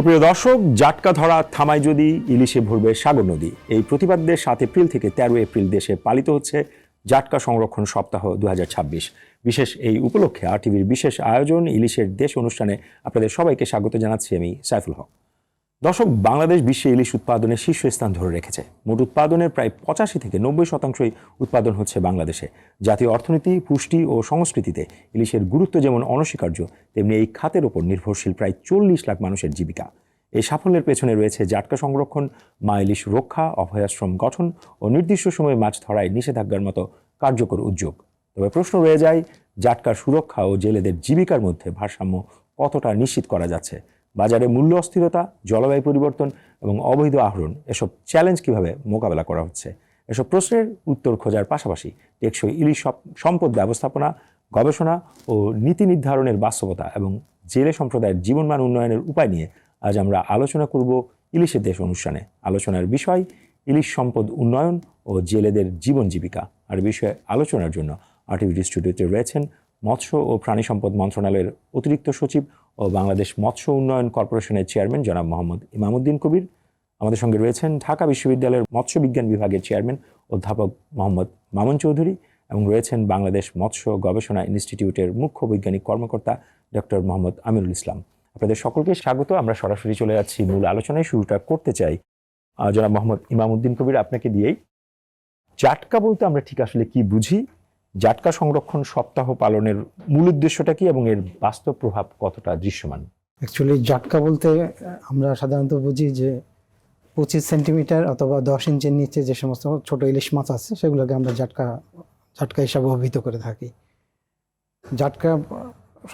সুপ্রিয় দর্শক, জাটকা ধরা থামায় যদি ইলিশে ভরবে সাগর নদী, এই প্রতিবাদে 7 এপ্রিল থেকে 13 এপ্রিল দেশে পালিত হচ্ছে জাটকা সংরক্ষণ সপ্তাহ 2026। বিশেষ এই উপলক্ষে আরটিভির বিশেষ আয়োজন ইলিশের দেশ অনুষ্ঠানে আপনাদের সবাইকে স্বাগত জানাচ্ছি আমি সাইফুল হক। দর্শক, বাংলাদেশ বিশ্বে ইলিশ উৎপাদনে শীর্ষস্থান ধরে রেখেছে। মোট উৎপাদনের প্রায় 85 থেকে 90% উৎপাদন হচ্ছে বাংলাদেশে। জাতীয় অর্থনীতি, পুষ্টি ও সংস্কৃতিতে ইলিশের গুরুত্ব যেমন অনস্বীকার্য, তেমনি এই খাতের ওপর নির্ভরশীল প্রায় 40 লাখ মানুষের জীবিকা। এই সাফল্যের পেছনে রয়েছে জাটকা সংরক্ষণ, মা ইলিশ রক্ষা, অভয়াশ্রম গঠন ও নির্দিষ্ট সময়ে মাছ ধরায় নিষেধাজ্ঞার মতো কার্যকর উদ্যোগ। তবে প্রশ্ন রয়ে যায়, জাটকার সুরক্ষা ও জেলেদের জীবিকার মধ্যে ভারসাম্য কতটা নিশ্চিত করা যাচ্ছে? বাজারে মূল্য অস্থিরতা, জলবায়ু পরিবর্তন এবং অবৈধ আহরণ, এসব চ্যালেঞ্জ কিভাবে মোকাবেলা করা হচ্ছে? এসব প্রশ্নের উত্তর খোঁজার পাশাপাশি টেকসই ইলিশ সম্পদ ব্যবস্থাপনা, গবেষণা ও নীতি নির্ধারণের বাস্তবতা এবং জেলে সম্প্রদায়ের জীবনমান উন্নয়নের উপায় নিয়ে আজ আমরা আলোচনা করব ইলিশের দেশ অনুষ্ঠানে। আলোচনার বিষয় ইলিশ সম্পদ উন্নয়ন ও জেলেদের জীবন জীবিকা। আর বিষয়ে আলোচনার জন্য আরটিভি স্টুডিওতে রয়েছেন মৎস্য ও প্রাণী সম্পদ মন্ত্রণালয়ের অতিরিক্ত সচিব ও বাংলাদেশ মৎস্য উন্নয়ন কর্পোরেশনের চেয়ারম্যান জনাব মোহাম্মদ ইমামউদ্দিন কবির। আমাদের সঙ্গে রয়েছেন ঢাকা বিশ্ববিদ্যালয়ের মৎস্য বিজ্ঞান বিভাগের চেয়ারম্যান অধ্যাপক মোহাম্মদ মামুন চৌধুরী এবং রয়েছেন বাংলাদেশ মৎস্য গবেষণা ইনস্টিটিউটের মুখ্য বৈজ্ঞানিক কর্মকর্তা ডক্টর মোহাম্মদ আমিরুল ইসলাম। আপনাদের সকলকে স্বাগত। আমরা সরাসরি চলে যাচ্ছি মূল আলোচনায়। শুরুটা করতে চাই জনাব মোহাম্মদ ইমামউদ্দিন কবির, আপনাকে দিয়েই। জাটকা বলতে আমরা ঠিক আসলে কি বুঝি? জাটকা সংরক্ষণ সপ্তাহ পালনের মূল উদ্দেশ্যটা কি এবং এর বাস্তব প্রভাব কতটা দৃশ্যমান? অ্যাকচুয়ালি জাটকা বলতে আমরা সাধারণত বুঝি যে 25 সেন্টিমিটার অথবা 10 ইঞ্চের নিচে যে সমস্ত ছোট ইলিশ মাছ আছে সেগুলোকে আমরা জাটকা হিসাবে অভিহিত করে থাকি। জাটকা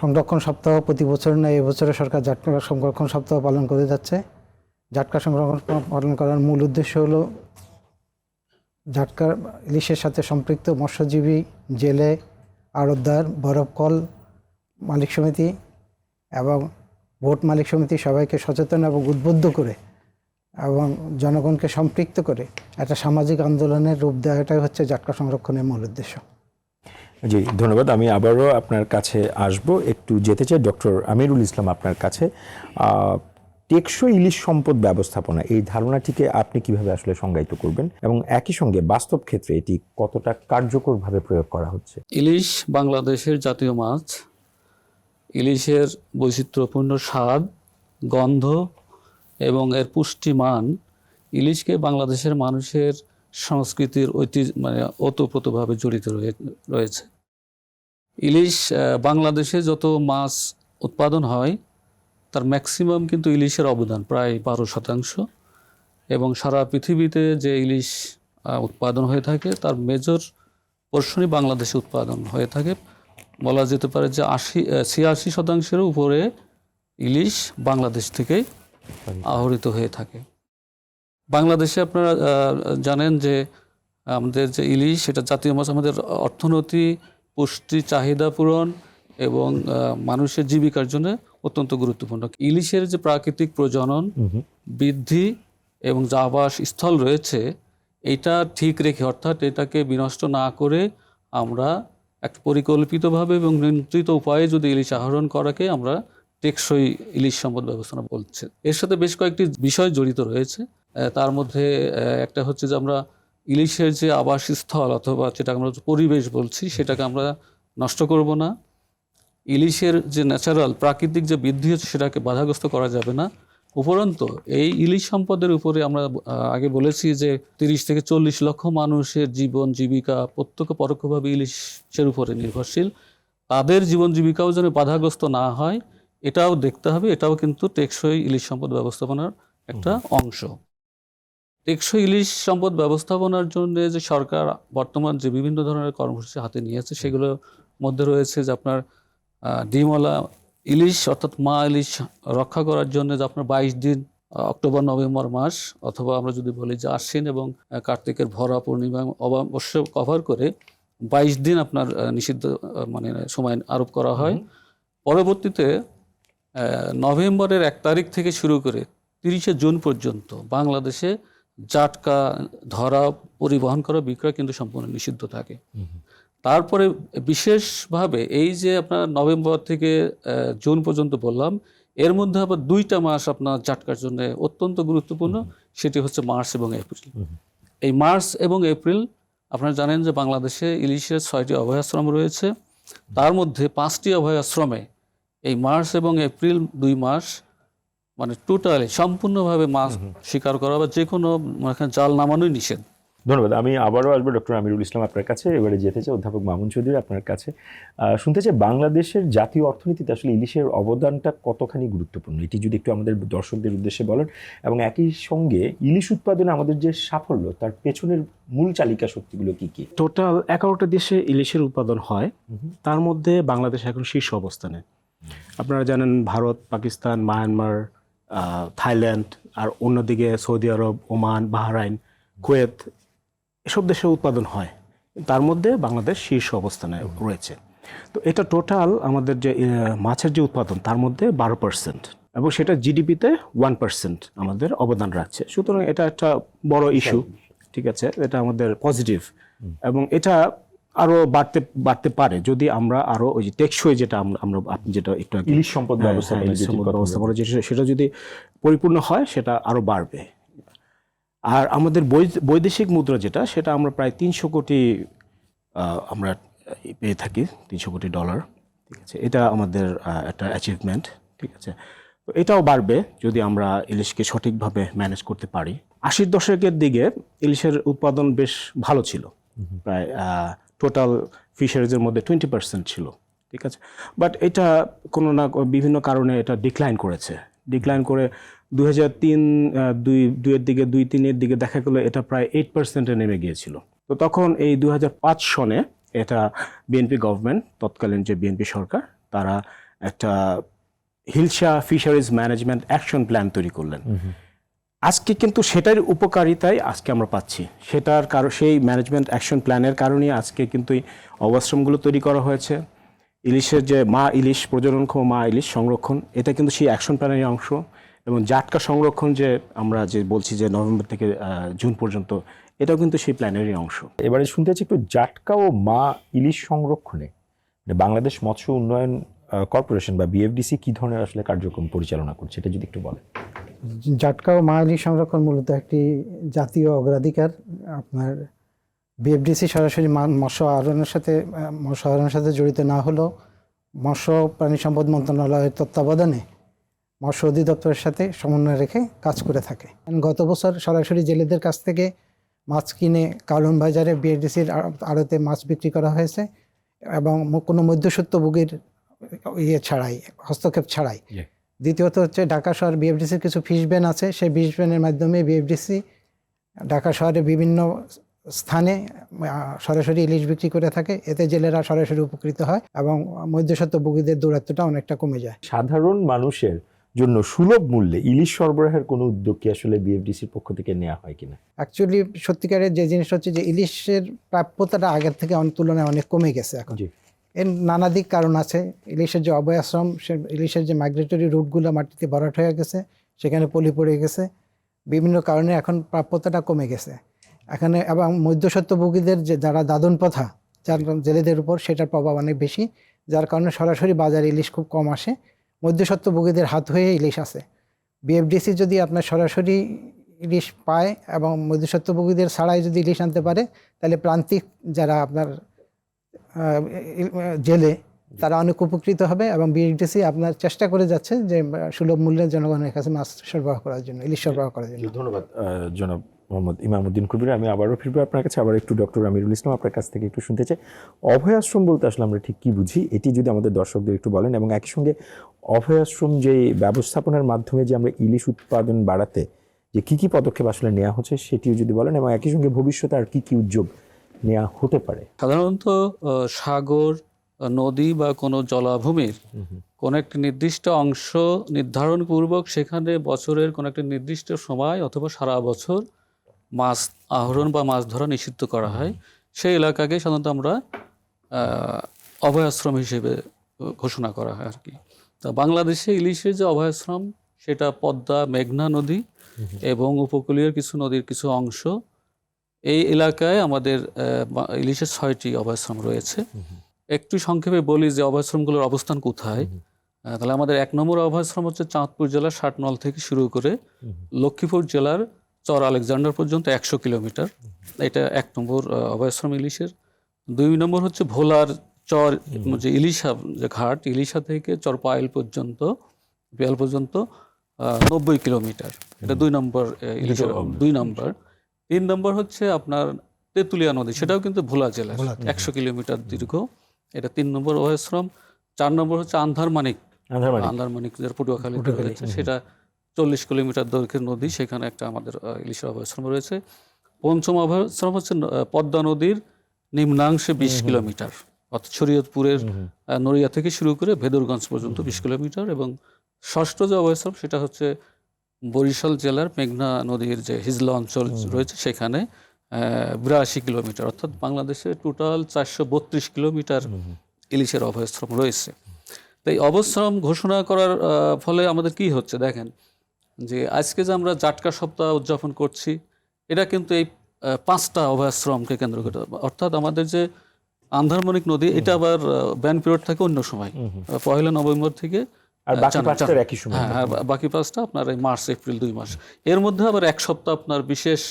সংরক্ষণ সপ্তাহ প্রতি বছর না, এবছরে সরকার জাটকা সংরক্ষণ সপ্তাহ পালন করে যাচ্ছে। জাটকা সংরক্ষণ পালন করার মূল উদ্দেশ্য হলো জাটকা ইলিশের সাথে সম্পৃক্ত মৎস্যজীবী, জেলে, আড়তদার, বরফকল মালিক সমিতি এবং বোট মালিক সমিতি সবাইকে সচেতন এবং উদ্বুদ্ধ করে এবং জনগণকে সম্পৃক্ত করে একটা সামাজিক আন্দোলনের রূপ দেওয়াটাই হচ্ছে জাটকা সংরক্ষণের মূল উদ্দেশ্য। জি, ধন্যবাদ। আমি আবারও আপনার কাছে আসব, একটু যেতে চাই ডক্টর আমিরুল ইসলাম আপনার কাছে। টেকসই ইলিশ সম্পদ ব্যবস্থাপনা, এই ধারণাটিকে আপনি কিভাবে আসলে সংজ্ঞায়িত করবেন এবং একই সঙ্গে বাস্তব ক্ষেত্রে এটি কতটা কার্যকরভাবে প্রয়োগ করা হচ্ছে? ইলিশ বাংলাদেশের জাতীয় মাছ। ইলিশের বৈচিত্র্যপূর্ণ স্বাদ, গন্ধ এবং এর পুষ্টিমান ইলিশকে বাংলাদেশের মানুষের সংস্কৃতির ওতপ্রোতভাবে জড়িত রয়েছে। ইলিশ বাংলাদেশে যত মাছ উৎপাদন হয় তার ম্যাক্সিমাম কিন্তু ইলিশের অবদান প্রায় 12%, এবং সারা পৃথিবীতে যে ইলিশ উৎপাদন হয়ে থাকে তার মেজর পোর্শনই বাংলাদেশে উৎপাদন হয়ে থাকে। বলা যেতে পারে যে 86% উপরে ইলিশ বাংলাদেশ থেকে আহরিত হয়ে থাকে। বাংলাদেশে আপনারা জানেন যে আমাদের যে ইলিশ, এটা জাতীয় মাছ, আমাদের অর্থনীতি, পুষ্টি চাহিদা পূরণ এবং মানুষের জীবিকার জন্য অত্যন্ত গুরুত্বপূর্ণ। ইলিশের যে প্রাকৃতিক প্রজনন, বৃদ্ধি এবং যে আবাস স্থল রয়েছে, এটা ঠিক রেখে, অর্থাৎ এটাকে বিনষ্ট না করে আমরা একটা পরিকল্পিতভাবে এবং নিয়ন্ত্রিত উপায়ে যদি ইলিশ আহরণ করাকে আমরা টেকসই ইলিশ সম্পদ ব্যবস্থাপনা বলছে। এর সাথে বেশ কয়েকটি বিষয় জড়িত রয়েছে। তার মধ্যে একটা হচ্ছে যে আমরা ইলিশের যে আবাসস্থল অথবা যেটা আমরা পরিবেশ বলছি সেটাকে আমরা নষ্ট করব না। ইলিশের যে ন্যাচারাল প্রাকৃতিক যে বৃদ্ধি হচ্ছে সেটাকে বাধাগ্রস্ত করা যাবে না। উপরন্তু এই ইলিশ সম্পদের উপরে আমরা আগে বলেছি যে 30 থেকে 40 লক্ষ মানুষের জীবন জীবিকা প্রত্যক্ষ পরোক্ষভাবে ইলিশের উপরে নির্ভরশীল। তাদের জীবন জীবিকাও যেন বাধাগ্রস্ত না হয় এটাও দেখতে হবে। এটাও কিন্তু টেকসই ইলিশ সম্পদ ব্যবস্থাপনার একটা অংশ। টেকসই ইলিশ সম্পদ ব্যবস্থাপনার জন্য যে সরকার বর্তমান যে বিভিন্ন ধরনের কর্মসূচি হাতে নিয়েছে সেগুলোর মধ্যে রয়েছে যে আপনার ডিমওয়ালা ইলিশ অর্থাৎ মা ইলিশ রক্ষা করার জন্য যে আপনার 22 দিন অক্টোবর নভেম্বর মাস, অথবা আমরা যদি বলি যে আশ্বিন এবং কার্তিকের ভরা পূর্ণিমা অবশ্য কভার করে 22 দিন আপনার নিষিদ্ধ সময় আরোপ করা হয়। পরবর্তীতে নভেম্বরের 1 তারিখ থেকে শুরু করে 30শে জুন পর্যন্ত বাংলাদেশে জাটকা ধরা, পরিবহন করা, বিক্রয় কিন্তু সম্পূর্ণ নিষিদ্ধ থাকে। তারপরে বিশেষভাবে এই যে আপনার নভেম্বর থেকে জুন পর্যন্ত বললাম, এর মধ্যে আবার 2টা মাস আপনার জাটকার জন্য অত্যন্ত গুরুত্বপূর্ণ, সেটি হচ্ছে মার্চ এবং এপ্রিল। এই মার্চ এবং এপ্রিল আপনারা জানেন যে বাংলাদেশে ইলিশের 6টি অভয়াশ্রম রয়েছে, তার মধ্যে 5টি অভয়াশ্রমে এই মার্চ এবং এপ্রিল 2 মাস মানে টোটালি সম্পূর্ণভাবে মাছ শিকার করা বা যে কোনো এখানে জাল নামানোই নিষেধ। ধন্যবাদ। আমি আবারও আসবো ডক্টর আমিরুল ইসলাম আপনার কাছে। এবারে যেতে চাই অধ্যাপক মামুন চৌধুরী আপনার কাছে। শুনতে চাই বাংলাদেশের জাতীয় অর্থনীতিতে আসলে ইলিশের অবদানটা কতখানি গুরুত্বপূর্ণ, এটি যদি একটু আমাদের দর্শকদের উদ্দেশ্যে বলেন, এবং একই সঙ্গে ইলিশ উৎপাদনে আমাদের যে সাফল্য তার পেছনের মূল চালিকা শক্তিগুলো কি কি? টোটাল 11টা দেশে ইলিশের উৎপাদন হয়, তার মধ্যে বাংলাদেশ এখন শীর্ষ অবস্থানে। আপনারা জানেন ভারত, পাকিস্তান, মায়ানমার, থাইল্যান্ড, আর অন্যদিকে সৌদি আরব, ওমান, বাহরাইন, কুয়েত, এসব দেশে উৎপাদন হয়, তার মধ্যে বাংলাদেশ শীর্ষ অবস্থানে রয়েছে। তো এটা টোটাল আমাদের যে মাছের যে উৎপাদন তার মধ্যে 12%, এবং সেটা জিডিপিতে 1% আমাদের অবদান রাখছে। সুতরাং এটা একটা বড় ইস্যু, ঠিক আছে, এটা আমাদের পজিটিভ, এবং এটা আরো বাড়তে পারে যদি আমরা আরো ওই যে টেকসই যেটা আমরা আপনি যেটা একটু আগে ইলিশ সম্পদ ব্যবস্থাপনা সেটা যদি পরিপূর্ণ হয় সেটা আরো বাড়বে। আর আমাদের বৈদেশিক মুদ্রা যেটা, সেটা আমরা প্রায় 300 কোটি আমরা পেয়ে থাকি, 300 কোটি ডলার, ঠিক আছে। এটা আমাদের একটা অ্যাচিভমেন্ট, ঠিক আছে। তো এটাও বাড়বে যদি আমরা ইলিশকে সঠিকভাবে ম্যানেজ করতে পারি। 80-র দশকের দিকে ইলিশের উৎপাদন বেশ ভালো ছিল, প্রায় টোটাল ফিশারিজের মধ্যে 20% ছিল, ঠিক আছে। বাট এটা কোনো না বিভিন্ন কারণে এটা ডিক্লাইন করে 2003-2-এর দিকে 2-3-এর দিকে দেখা গেলো এটা প্রায় 8%-এ নেমে গিয়েছিল। তো তখন এই 2005 সনে এটা বিএনপি গভর্নমেন্ট, তৎকালীন যে বিএনপি সরকার, তারা একটা hilsa fisheries management action plan তৈরি করলেন। আজকে কিন্তু সেটার উপকারিতাই আজকে আমরা পাচ্ছি, সেটার কারণ সেই ম্যানেজমেন্ট অ্যাকশন প্ল্যানের কারণেই আজকে কিন্তু এই অবস্থানগুলো তৈরি করা হয়েছে। ইলিশের যে ইলিশ প্রজননক্ষম ইলিশ সংরক্ষণ, এটা কিন্তু সেই অ্যাকশন প্ল্যানের অংশ, এবং জাটকা সংরক্ষণ যে আমরা যে বলছি যে নভেম্বর থেকে জুন পর্যন্ত, এটাও কিন্তু সেই প্ল্যানেরই অংশ। এবারে শুনতে চাই একটু জাটকা ও ইলিশ সংরক্ষণে বাংলাদেশ মৎস্য উন্নয়ন কর্পোরেশন বা বিএফডিসি কি ধরনের আসলে কার্যক্রম পরিচালনা করছে, এটা যদি একটু বলেন। জাটকা ও ইলিশ সংরক্ষণ মূলত একটি জাতীয় অগ্রাধিকার। আপনার বিএফডিসি সরাসরি মৎস্য আহরণের সাথে জড়িত না হলেও মৎস্য প্রাণী সম্পদ মন্ত্রণালয়ের তত্ত্বাবধানে মৎস্য অধিদপ্তরের সাথে সমন্বয় রেখে কাজ করে থাকে। গত বছর সরাসরি জেলেদের কাছ থেকে মাছ কিনে কার্লন বাজারে বিএফডিসির আড়তে মাছ বিক্রি করা হয়েছে, এবং কোনো মধ্যস্বত্বভোগীর হস্তক্ষেপ ছাড়াই। দ্বিতীয়ত হচ্ছে ঢাকা শহর বিএফডিসির কিছু ফিশ ভ্যান আছে, সেই ফিশ ভ্যানের মাধ্যমে বিএফডিসি ঢাকা শহরে বিভিন্ন স্থানে সরাসরি ইলিশ বিক্রি করে থাকে। এতে জেলেরা সরাসরি উপকৃত হয় এবং মধ্যস্বত্বভোগীদের দৌরাত্ম্যটা অনেকটা কমে যায়। সাধারণ মানুষের জন্য সুলভ মূল্যে ইলিশ সরবরাহের কোনো উদ্যোগ কি আসলে বিএফডিসির পক্ষ থেকে নেওয়া হয় কিনা? অ্যাকচুয়ালি সত্যিকারের যে জিনিসটা হচ্ছে যে ইলিশের প্রাপ্যতাটা আগের থেকে তুলনায় অনেক কমে গেছে এখন। এর নানাদিক কারণ আছে। ইলিশের যে অভয়াশ্রম, সে ইলিশের যে মাইগ্রেটরি রুটগুলো মাটিতে ভরাট হয়ে গেছে, সেখানে পলি পড়ে গেছে, বিভিন্ন কারণে এখন প্রাপ্যতাটা কমে গেছে এখানে। এবং মধ্যস্বত্বভোগীদের যে যারা দাদন প্রথা যার জেলেদের উপর, সেটার প্রভাব অনেক বেশি, যার কারণে সরাসরি বাজারে ইলিশ খুব কম আসে। মধ্যস্বত্বভোগীদের হাত হয়ে ইলিশ আসে। বিএফডিসি যদি আপনার সরাসরি ইলিশ পায় এবং মধ্যস্বত্বভোগীদের ছাড়াই যদি ইলিশ আনতে পারে, তাহলে প্রান্তিক যারা আপনার জেলে, তারা অনেক উপকৃত হবে। এবং বিএফডিসি আপনার চেষ্টা করে যাচ্ছে যে সুলভ মূল্যে জনগণের কাছে মাছ সরবরাহ করার জন্য, ইলিশ সরবরাহ করার জন্য। ধন্যবাদ জনাব মোহাম্মদ ইমামউদ্দিন কবির। আমি আবারও ফিরবো আপনার কাছে, আবার একটু ডক্টর আমিরুল ইসলাম আপনার কাছ থেকে একটু শুনতে চাই। অভয়াশ্রম বলতে আসলে আমরা ঠিক কি বুঝি, এটি যদি আমাদের দর্শকদের একটু বলেন, এবং একই সঙ্গে অভয়াশ্রম যে ব্যবস্থাপনার মাধ্যমে যে আমরা ইলিশ উৎপাদন বাড়াতে যে কী পদক্ষেপ আসলে নেওয়া হচ্ছে সেটিও যদি বলেন, এবং একই সঙ্গে ভবিষ্যতে আর কি উদ্যোগ নেওয়া হতে পারে। সাধারণত সাগর, নদী বা কোনো জলাভূমির কোনো একটি নির্দিষ্ট অংশ নির্ধারণ পূর্বক সেখানে বছরের কোনো একটি নির্দিষ্ট সময় অথবা সারা বছর মাছ আহরণ বা মাছ ধরা নিষিদ্ধ করা হয়। সেই এলাকাকে সাধারণত আমরা অভয়াশ্রম হিসেবে ঘোষণা করা হয় আর কি। তা বাংলাদেশে ইলিশের যে অভয়াশ্রম, সেটা পদ্মা, মেঘনা নদী এবং উপকূলীয় কিছু নদীর কিছু অংশ, এই এলাকায় আমাদের ইলিশের 6টি অভয়াশ্রম রয়েছে। একটু সংক্ষেপে বলি যে অভয়াশ্রমগুলোর অবস্থান কোথায়। তাহলে আমাদের 1 নম্বর অভয়াশ্রম হচ্ছে চাঁদপুর জেলার ষাটনল থেকে শুরু করে লক্ষ্মীপুর জেলার চর আলেকজান্ডার পর্যন্ত 100 কিলোমিটার। এটা 1 নম্বর অভয়াশ্রম ইলিশের। 2 নম্বর হচ্ছে ভোলার চর, যে ইলিশা যে ঘাট, ইলিশা থেকে চর পায়েল পর্যন্ত 90 কিলোমিটার। এটা 2 নম্বর ইলিশের 2 নম্বর। 3 নম্বর হচ্ছে আপনার তেঁতুলিয়া নদী, সেটাও কিন্তু ভোলা জেলার 100 কিলোমিটার দীর্ঘ। এটা 3 নম্বর অভয়াশ্রম। 4 নম্বর হচ্ছে আন্ধারমানিক যেটা পটুয়াখালীতে রয়েছে, সেটা 40 কিলোমিটার দৈর্ঘ্যের নদী, সেখানে একটা আমাদের ইলিশের অভয়াশ্রম রয়েছে। 5ম অভয়াশ্রম হচ্ছে পদ্মা নদীর নিম্নাংশে 20 কিলোমিটার, অর্থাৎ শরীয়তপুরের নড়িয়া থেকে শুরু করে ভেদরগঞ্জ পর্যন্ত 20 কিলোমিটার। এবং 6ষ্ঠ যে অভয়াশ্রম সেটা হচ্ছে বরিশাল জেলার মেঘনা নদীর যে হিজলা অঞ্চল রয়েছে, সেখানে 82 কিলোমিটার, অর্থাৎ বাংলাদেশে টোটাল 432 কিলোমিটার ইলিশের অভয়াশ্রম রয়েছে। তো এই অভয়াশ্রম ঘোষণা করার ফলে আমাদের কি হচ্ছে দেখেন, যে আজকে যে আমরা জাটকা সপ্তাহ উদযাপন করছি, এটা কিন্তু এই 5টা অভয়াশ্রমকে কেন্দ্র করে। অর্থাৎ আমাদের যে আন্ধারমণিক নদী, এটা আবার ব্যান পিরিয়ড থাকে অন্য সময়, 1 নভেম্বর থেকে, আর বাকি 5টার একই সময়। হ্যাঁ, বাকি 5টা আপনার এই মার্চ এপ্রিল 2 মাস। এর মধ্যে আবার 1 সপ্তাহ আপনার বিশেষ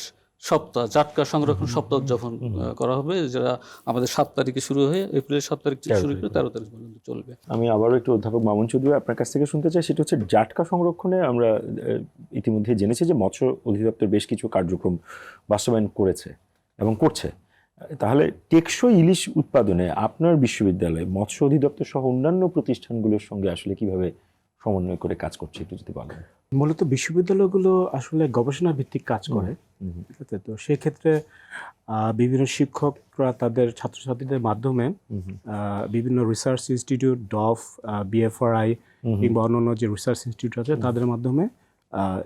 সপ্তাহ, জাটকা সংরক্ষণ সপ্তাহ উদযাপন করা হবে, যেটা আমাদের 7 তারিখে শুরু হয়ে এপ্রিলের 7 তারিখ থেকে শুরু করে 13 তারিখ পর্যন্ত চলবে। আমি আবারও একটু অধ্যাপক মামুন চৌধুরী আপনার কাছ থেকে শুনতে চাই, সেটা হচ্ছে জাটকা সংরক্ষণে আমরা ইতিমধ্যে জেনেছি যে মৎস্য অধিদপ্তর বেশ কিছু কার্যক্রম বাস্তবায়ন করেছে এবং করছে। তাহলে টেকসই ইলিশ উৎপাদনে আপনার বিশ্ববিদ্যালয় মৎস্য অধিদপ্তর সহ অন্যান্য প্রতিষ্ঠানগুলোর সঙ্গে আসলে কিভাবে সমন্বয় করে কাজ করছে একটু যদি বলেন। মূলত বিশ্ববিদ্যালয়গুলো আসলে গবেষণা ভিত্তিক কাজ করে, ঠিক আছে? তো সেক্ষেত্রে বিভিন্ন শিক্ষকরা তাদের ছাত্রছাত্রীদের মাধ্যমে বিভিন্ন রিসার্চ ইনস্টিটিউট, ডফ, বিএফআরআই কিংবা অন্যান্য যে রিসার্চ ইনস্টিটিউট আছে তাদের মাধ্যমে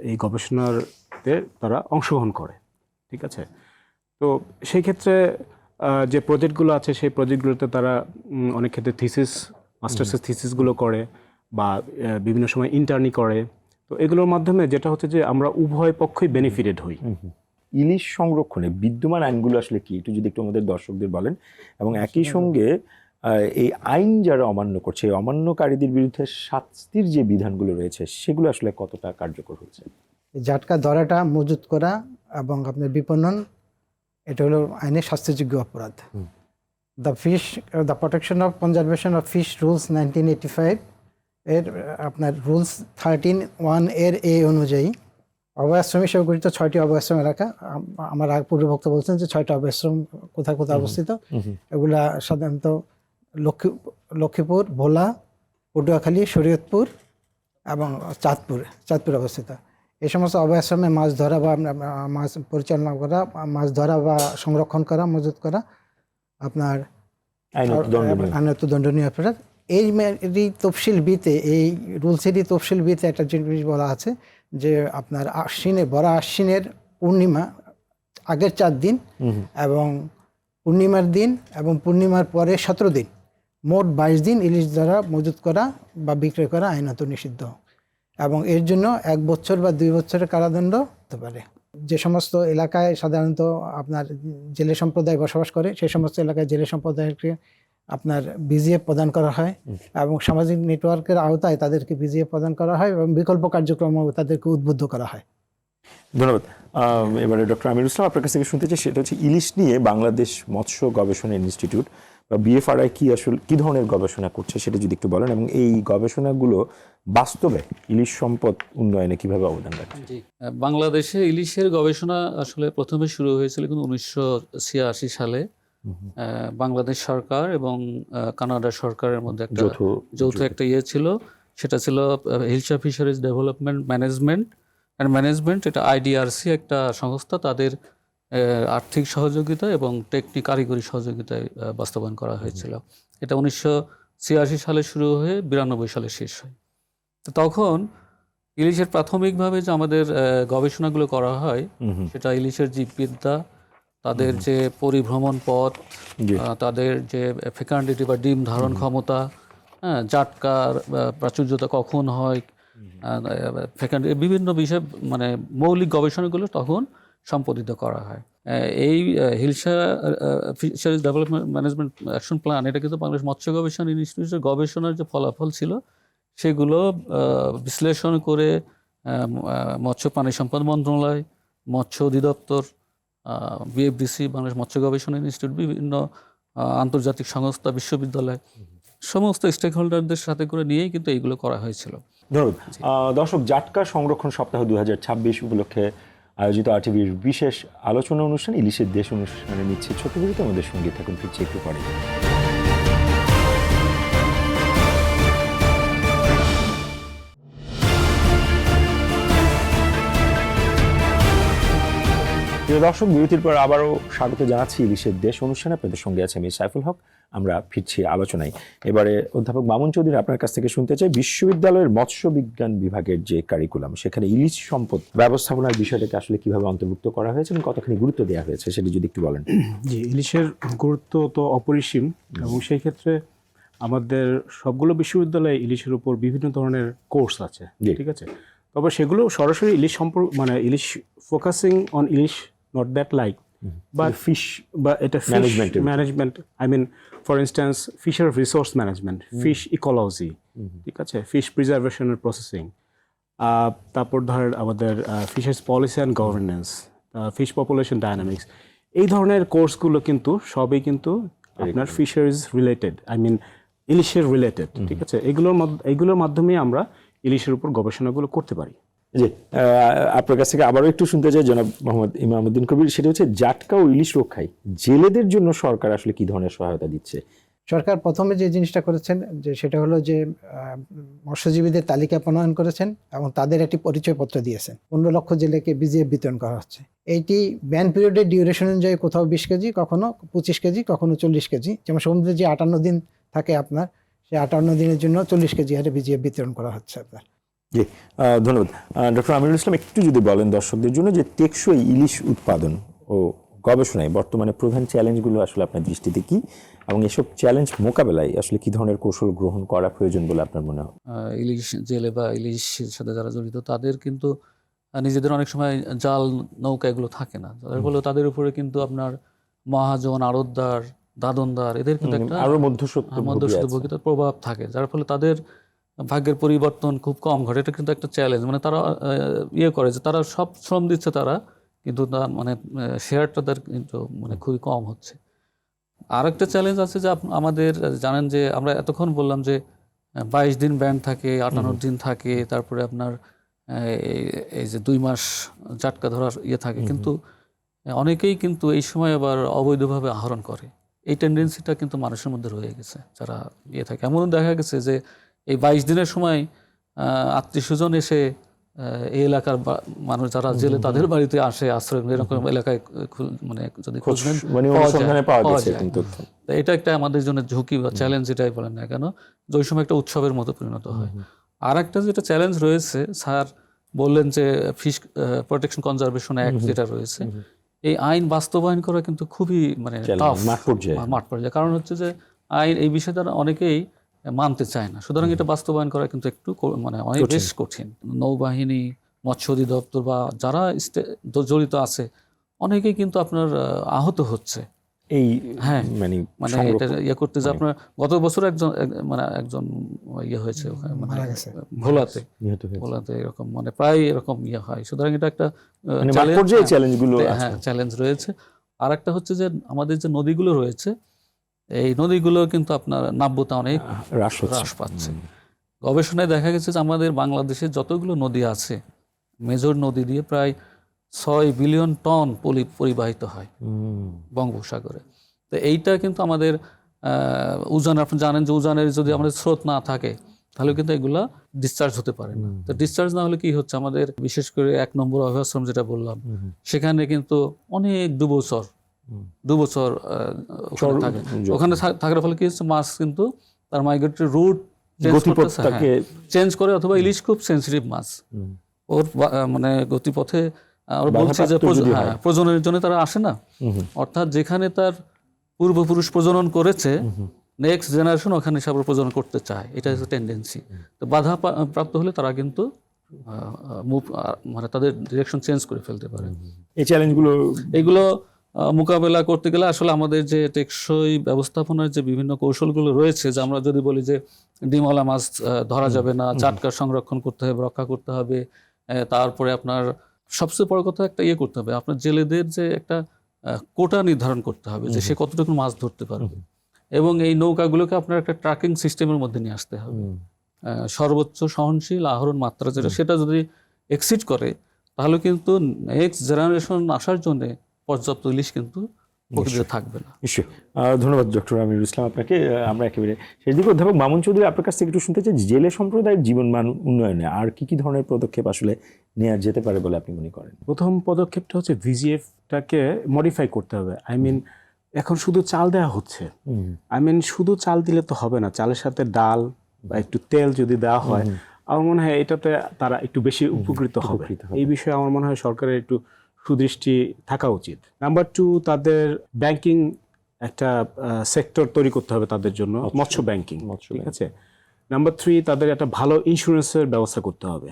এই গবেষণাতে তারা অংশগ্রহণ করে, ঠিক আছে? তো সেই ক্ষেত্রে যে প্রজেক্টগুলো আছে সেই প্রজেক্টগুলোতে তারা অনেক ক্ষেত্রে থিসিস, মাস্টার্সের থিসিসগুলো করে বা বিভিন্ন সময় ইন্টার্নি করে। তো এগুলোর মাধ্যমে যেটা হচ্ছে যে আমরা উভয় পক্ষই বেনিফিটেড হই। ইলিশ সংরক্ষণে বিদ্যমান আইনগুলো আসলে কি একটু যদি একটু আমাদের দর্শকদের বলেন, এবং একই সঙ্গে এই আইন যারা অমান্য করছে, এই অমান্যকারীদের বিরুদ্ধে শাস্তির যে বিধানগুলো রয়েছে সেগুলো আসলে কতটা কার্যকর হচ্ছে? জাটকা ধরাটা, মজুত করা এবং আপনার বিপণন, এটা হলো আইনের শাস্তিযোগ্য অপরাধ। The protection of conservation of fish rules 1985 এর আপনার রুলস 13(1) এর এ অনুযায়ী অভয়াশ্রম হিসেবে গঠিত 6টি অভয়াশ্রম এলাকা, আমার পূর্ববক্তা বলছেন যে 6টা অভয়াশ্রম কোথায় কোথায় অবস্থিত, এগুলা সাধারণত লক্ষ্মীপুর, ভোলা, পটুয়াখালী, শরীয়তপুর এবং চাঁদপুর অবস্থিত। এই সমস্ত অভয়াশ্রমে মাছ ধরা বা মাছ পরিচালনা করা, মাছ ধরা বা সংরক্ষণ করা, মজুত করা আপনার আইনত দণ্ডনীয় অপরাধ। এই তফসিল বিতে, এই রুলসেরই তফসিল বিতে একটা জিনিস বলা আছে যে আপনার বড় আশ্বিনের পূর্ণিমা আগের 4 দিন এবং পূর্ণিমার দিন এবং পূর্ণিমার পরে 17 দিন, মোট 22 দিন ইলিশ ধরা, মজুত করা বা বিক্রয় করা আইনত নিষিদ্ধ, এবং এর জন্য 1 বছর বা 2 বছরের কারাদণ্ড হতে পারে। যে সমস্ত এলাকায় সাধারণত আপনার জেলে সম্প্রদায় বসবাস করে, সেই সমস্ত এলাকায় জেলে সম্প্রদায়কে আপনার বিজিএফ প্রদান করা হয় এবং সামাজিক নেটওয়ার্কের আওতায় তাদেরকে বিজিএফ প্রদান করা হয় এবং বিকল্প কার্যক্রম তাদেরকে উদ্বুদ্ধ করা হয়। ধন্যবাদ। এবারে ডক্টর আমিরুল ইসলাম আপনার কাছ থেকে শুনতে চাই, সেটা হচ্ছে ইলিশ নিয়ে বাংলাদেশ মৎস্য গবেষণা ইনস্টিটিউট বা বিএফআরআই কি ধরনের গবেষণা করছে সেটা যদি একটু বলেন, এবং এই গবেষণাগুলো বাস্তবে ইলিশ সম্পদ উন্নয়নে কিভাবে অবদান রাখছে? বাংলাদেশে ইলিশের গবেষণা আসলে প্রথমে শুরু হয়েছিল কিন্তু 1986 সালে বাংলাদেশ সরকার এবং কানাডা সরকারের মধ্যে একটা যৌথ একটা ছিল, সেটা ছিল হিলসা ফিশারিজ ডেভেলপমেন্ট ম্যানেজমেন্ট। এটা IDRC একটা সংস্থা, তাদের আর্থিক সহযোগিতা এবং কারিগরি সহযোগিতায় বাস্তবায়ন করা হয়েছিল। এটা 1986 সালে শুরু হয়ে 92 সালে শেষ হয়। তো তখন ইলিশের প্রাথমিকভাবে যে আমাদের গবেষণাগুলো করা হয়, সেটা ইলিশের জীববিদ্যা, তাদের যে পরিভ্রমণ পথ, তাদের যে ফেকান্ডিটি বা ডিম ধারণ ক্ষমতা, জাটকার প্রাচুর্যতা কখন হয়, ফেকান্ডিটি, বিভিন্ন বিষয় মানে মৌলিক গবেষণাগুলো তখন সম্পাদিত করা হয়। এই hilsa fisheries development management action plan, এটা কিন্তু বাংলাদেশ মৎস্য গবেষণা ইনস্টিটিউটের গবেষণার যে ফলাফল ছিল সেগুলো বিশ্লেষণ করে মৎস্য প্রাণী সম্পদ মন্ত্রণালয়, মৎস্য অধিদপ্তর, বিএফডিসি, বাংলাদেশ মৎস্য গবেষণা ইনস্টিটিউট, বিভিন্ন আন্তর্জাতিক সংস্থা, বিশ্ববিদ্যালয়, সমস্ত স্টেক হোল্ডারদের সাথে করে নিয়েই কিন্তু এইগুলো করা হয়েছিল। ধন্যবাদ। দর্শক, জাটকা সংরক্ষণ সপ্তাহ 2026 উপলক্ষে আয়োজিত আরটিভির বিশেষ আলোচনা অনুষ্ঠান ইলিশের দেশ অনুষ্ঠানে নিচ্ছে ছোট বিরতি। আমাদের সঙ্গে থাকুন, ফিরছি একটু পরে। প্রিয় দর্শক, বিরতির পর আবারও স্বাগত জানাচ্ছি ইলিশের দেশ অনুষ্ঠানে। আপনাদের সঙ্গে আছে আমি সাইফুল হক। আমরা ফিরছি আলোচনায়। এবারে অধ্যাপক মামুন চৌধুরী, আপনার কাছ থেকে শুনতে চাই, বিশ্ববিদ্যালয়ের মৎস্য বিজ্ঞান বিভাগের যে কারিকুলাম, সেখানে ইলিশ সম্পদ ব্যবস্থাপনার বিষয়টাকে আসলে কিভাবে অন্তর্ভুক্ত করা হয়েছে এবং কতখানি গুরুত্ব দেওয়া হয়েছে সেটি যদি একটু বলেন। জি, ইলিশের গুরুত্ব তো অপরিসীম এবং সেই ক্ষেত্রে আমাদের সবগুলো বিশ্ববিদ্যালয়ে ইলিশের উপর বিভিন্ন ধরনের কোর্স আছে, ঠিক আছে। তবে সেগুলো সরাসরি ইলিশ মানে ইলিশ focusing on ilish, not that like, but fish, but এটা management, I mean for instance fisher resource management, fish ecology, ঠিক আছে, fish preservation and processing, তারপর ধর আমাদের fisheries policy and governance, fish population dynamics, এই ধরনের কোর্সগুলো কিন্তু সবই কিন্তু আপনার fisheries related, I mean ইলিশের রিলেটেড, ঠিক আছে। এগুলোর মাধ্যমে আমরা ইলিশের উপর গবেষণাগুলো করতে পারি। জি, আপনার কাছ থেকে আবারও একটু শুনতে চাই জনাব মোহাম্মদ ইমামউদ্দিন কবির, সেটা হচ্ছে জাটকা ও ইলিশ রক্ষায় জেলেদের জন্য সরকার আসলে কি ধরনের সহায়তা দিচ্ছে? সরকার প্রথমে যে জিনিসটা করেছেন যে সেটা হলো যে মৎস্যজীবীদের তালিকা প্রণয়ন করেছেন এবং তাদের একটি পরিচয়পত্র দিয়েছেন। 15 লক্ষ জেলেকে বিজিএফ বিতরণ করা হচ্ছে। এইটি ব্যান পিরিয়ডের ডিউরেশন অনুযায়ী কোথাও 20 কেজি, কখনো 25 কেজি, কখনো 40 কেজি। যেমন সমুদ্রে যে 58 দিন থাকে আপনার, সেই 58 দিনের জন্য 40 কেজি হারে বিজিএফ বিতরণ করা হচ্ছে আপনার। জি, ধন্যবাদ। ডক্টর আমিরুল ইসলাম, একটু যদি বলেন দর্শকদের জন্য যে টেকসই ইলিশ উৎপাদন ও গবেষণায় বর্তমানে প্রধান চ্যালেঞ্জগুলো আসলে আপনার দৃষ্টিতে কি, এবং এসব চ্যালেঞ্জ মোকাবেলায় আসলে কি ধরনের কৌশল গ্রহণ করা প্রয়োজন বলে আপনার মনে হয়? ইলিশ জেলে বা ইলিশের সাথে যারা জড়িত তাদের কিন্তু নিজেদের অনেক সময় জাল নৌকা এগুলো থাকে না, যার ফলে তাদের উপরে কিন্তু আপনার মহাজন, আড়তদার, দাদনদার, এদের কিন্তু একটা আরো মধ্যস্বত্বভোগিতার প্রভাব থাকে, যার ফলে তাদের ভাগ্যের পরিবর্তন খুব কম ঘটে। এটা কিন্তু একটা চ্যালেঞ্জ, মানে তারা করে যে তারা সব শ্রম দিচ্ছে, তারা কিন্তু মানে শেয়ারটা তাদের কিন্তু মানে খুবই কম হচ্ছে। আর একটা চ্যালেঞ্জ আছে যে আমাদের জানেন যে আমরা এতক্ষণ বললাম যে 22 দিন ব্যান থাকে, 58 দিন থাকে, তারপরে আপনার এই যে 2 মাস জাটকা ধরার থাকে, কিন্তু অনেকেই কিন্তু এই সময় আবার অবৈধভাবে আহরণ করে। এই টেন্ডেন্সিটা কিন্তু মানুষের মধ্যে রয়ে গেছে যারা থাকে। এমনও দেখা গেছে যে এই 22 দিনের সময় আত্মীয় স্বজন এসে এই এলাকার মানুষ যারা জেলে তাদের বাড়িতে আসে আশ্রয়, এরকম এলাকায় মানে যদি পাওয়া যায়। এটা একটা আমাদের জন্য ঝুঁকি বা চ্যালেঞ্জ, যেটাই বলেন না কেন, যে ওই সময় একটা উৎসবের মতো পরিণত হয়। আর একটা যেটা চ্যালেঞ্জ রয়েছে, স্যার বললেন যে ফিশ প্রোটেকশন কনজারভেশন অ্যাক্ট যেটা রয়েছে, এই আইন বাস্তবায়ন করা কিন্তু খুবই মানে মাঠ পর্যায়ে। কারণ হচ্ছে যে আইন এই বিষয়ে তারা অনেকেই মানতে চায় না, সুতরাং এটা বাস্তবায়ন করা কিন্তু একটু মানে অনেক বেশ কঠিন। নৌবাহিনী, মৎস্য অধিদপ্তর বা যারা জড়িত আছে অনেকেই কিন্তু আপনার আহত হচ্ছে এই মানে এটা করতে, যে আপনার গত বছর একজন হয়েছে ভোলাতে এরকম মানে প্রায় এরকম হয়। সুতরাং এটা একটা চ্যালেঞ্জ রয়েছে। আর একটা হচ্ছে যে আমাদের যে নদীগুলো রয়েছে, এই নদীগুলো কিন্তু আপনার নাব্যতা অনেক হ্রাস পাচ্ছে। গবেষণায় দেখা গেছে যে আমাদের বাংলাদেশে যতগুলো নদী আছে, মেজর নদী দিয়ে প্রায় 6 বিলিয়ন টন পরিবাহিত হয় বঙ্গোপসাগরে। তো এইটা কিন্তু আমাদের উজান, আপনি জানেন যে উজানের যদি আমাদের স্রোত না থাকে তাহলে কিন্তু এগুলা ডিসচার্জ হতে পারে না। তো ডিসচার্জ না হলে কি হচ্ছে, আমাদের বিশেষ করে 1 নম্বর অভয়াশ্রম যেটা বললাম, সেখানে কিন্তু অনেক 2 বছর ওখানে থাকার ফলে কি হচ্ছে, মাছ কিন্তু তার মাইগ্রেটরি রুট চেঞ্জ করে, অথবা ইলিশ খুব সেন্সিটিভ মাছ, ওর মানে গতিপথে বলছে যে প্রজননের জন্য তারা আসে না, অর্থাৎ যেখানে তার পূর্বপুরুষ প্রজনন করেছে নেক্সট জেনারেশন ওখানে সব প্রজনন করতে চায়, এটা হচ্ছে টেন্ডেন্সি। তো বাধা প্রাপ্ত হলে তারা কিন্তু মানে তাদের ডিরেকশন চেঞ্জ করে ফেলতে পারে। এই চ্যালেঞ্জগুলো মোকাবেলা করতে গেলে আসলে আমাদের যে টেকসই ব্যবস্থাপনার যে বিভিন্ন কৌশলগুলো রয়েছে, যে আমরা যদি বলি যে ডিমওয়ালা মাছ ধরা যাবে না, জাটকা সংরক্ষণ করতে হবে, রক্ষা করতে হবে, তারপরে আপনার সবচেয়ে বড় কথা একটা করতে হবে, আপনার জেলেদের যে একটা কোটা নির্ধারণ করতে হবে যে সে কতটুকু মাছ ধরতে পারবে, এবং এই নৌকাগুলোকে আপনার একটা ট্র্যাকিং সিস্টেমের মধ্যে নিয়ে আসতে হবে। সর্বোচ্চ সহনশীল আহরণ মাত্রা যেটা, সেটা যদি এক্সিড করে তাহলে কিন্তু নেক্সট জেনারেশন আসার জন্য পর্যাপ্ত ইলিশ কিন্তু প্রকৃতিতে থাকবে না। নিশ্চয়ই। ধন্যবাদ ডক্টর আমিরুল ইসলাম আপনাকে। আমরা একেবারে সেই দিকে অধ্যাপক মামুন চৌধুরী আপনার কাছ থেকে একটু শুনতে চাই, জেলে সম্প্রদায়ের জীবনমান উন্নয়নে আর কি ধরনের পদক্ষেপ আসলে নেওয়া যেতে পারে বলে আপনি মনে করেন? প্রথম পদক্ষেপটা হচ্ছে ভিজিএফটাকে মডিফাই করতে হবে। এখন শুধু চাল দেওয়া হচ্ছে, শুধু চাল দিলে তো হবে না, চালের সাথে ডাল বা একটু তেল যদি দেওয়া হয়, আমার মনে হয় এটাতে তারা একটু বেশি উপকৃত হবে। এই বিষয়ে আমার মনে হয় সরকারের একটু সুদৃষ্টি থাকা উচিত। নাম্বার 2, তাদের ব্যাংকিং একটা সেক্টর তৈরি করতে হবে তাদের জন্য, মৎস্য ব্যাংকিং, ঠিক আছে। নাম্বার 3, তাদের একটা ভালো ইন্স্যুরেন্সের ব্যবস্থা করতে হবে।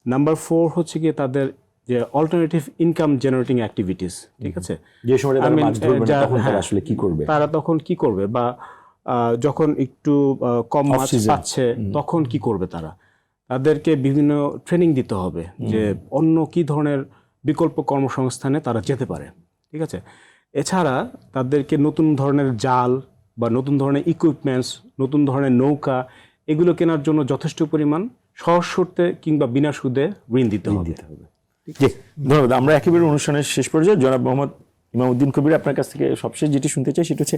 নাম্বার 4 হচ্ছে কি তাদের যে অল্টারনেটিভ ইনকাম জেনারেটিং অ্যাক্টিভিটিস, ঠিক আছে, যে সময় তারা মাছ ধরবে না তখন তারা আসলে কি করবে, তারা তখন কি করবে, বা যখন একটু কম মাছ পাচ্ছে তখন কি করবে, তাদেরকে বিভিন্ন ট্রেনিং দিতে হবে যে অন্য কি ধরনের বিকল্প কর্মসংস্থানে তারা যেতে পারে, ঠিক আছে। এছাড়া তাদেরকে নতুন ধরনের জাল বা নতুন ধরনের ইকুইপমেন্টস, নতুন ধরনের নৌকা, এগুলো কেনার জন্য যথেষ্ট পরিমাণ সহজ শর্তে কিংবা বিনা সুদে ঋণ দিতে হবে। জি, ধন্যবাদ। আমরা একেবারে অনুষ্ঠানের শেষ পর্যায়ে জনাব মোহাম্মদ ইমামউদ্দিন কবির আপনার কাছ থেকে সবশেষ যেটি শুনতে চাই সেটা হচ্ছে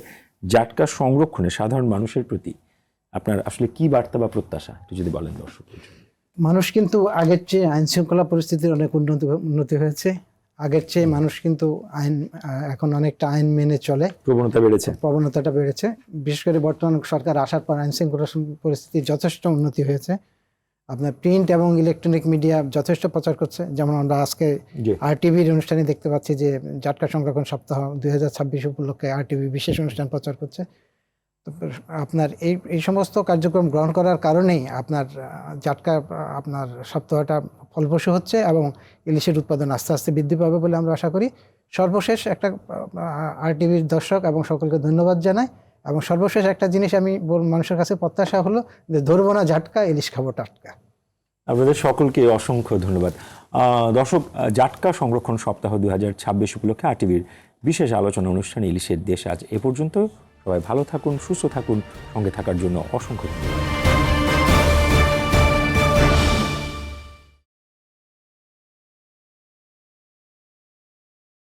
জাটকা সংরক্ষণে সাধারণ মানুষের প্রতি আপনার আসলে কি বার্তা বা প্রত্যাশা একটু যদি বলেন দর্শকদের। মানুষ কিন্তু আগের চেয়ে আইন শৃঙ্খলা পরিস্থিতির অনেক উন্নতি হয়েছে। আগের চেয়ে মানুষ কিন্তু এখন অনেকটা আইন মেনে চলে, প্রবণতাটা বেড়েছে। বিশেষ করে বর্তমান সরকার আসার পর আইন শৃঙ্খলা পরিস্থিতির যথেষ্ট উন্নতি হয়েছে। আপনার প্রিন্ট এবং ইলেকট্রনিক মিডিয়া যথেষ্ট প্রচার করছে। যেমন আমরা আজকে আরটিভির অনুষ্ঠানে দেখতে পাচ্ছি যে জাটকা সংরক্ষণ সপ্তাহ 2026 উপলক্ষে আরটিভি বিশেষ অনুষ্ঠান প্রচার করছে। আপনার এই সমস্ত কার্যক্রম গ্রহণ করার কারণেই আপনার জাটকা আপনার সপ্তাহটা ফলপ্রসূ হচ্ছে এবং ইলিশের উৎপাদন আস্তে আস্তে বৃদ্ধি পাবে বলে আমরা আশা করি। সর্বশেষ একটা আরটিভির দর্শক এবং সকলকে ধন্যবাদ জানাই, এবং সর্বশেষ একটা জিনিস আমি মানুষের কাছে প্রত্যাশা হলো যে ধরবো না জাটকা, ইলিশ খাবো টাটকা। আপনাদের সকলকে অসংখ্য ধন্যবাদ। দর্শক, জাটকা সংরক্ষণ সপ্তাহ 2026 উপলক্ষে আরটিভির বিশেষ আলোচনা অনুষ্ঠানে ইলিশের দেশ আজ এ পর্যন্ত। সবাই ভালো থাকুন, সুস্থ থাকুন, সঙ্গে থাকার জন্য অসংখ্য ধন্যবাদ।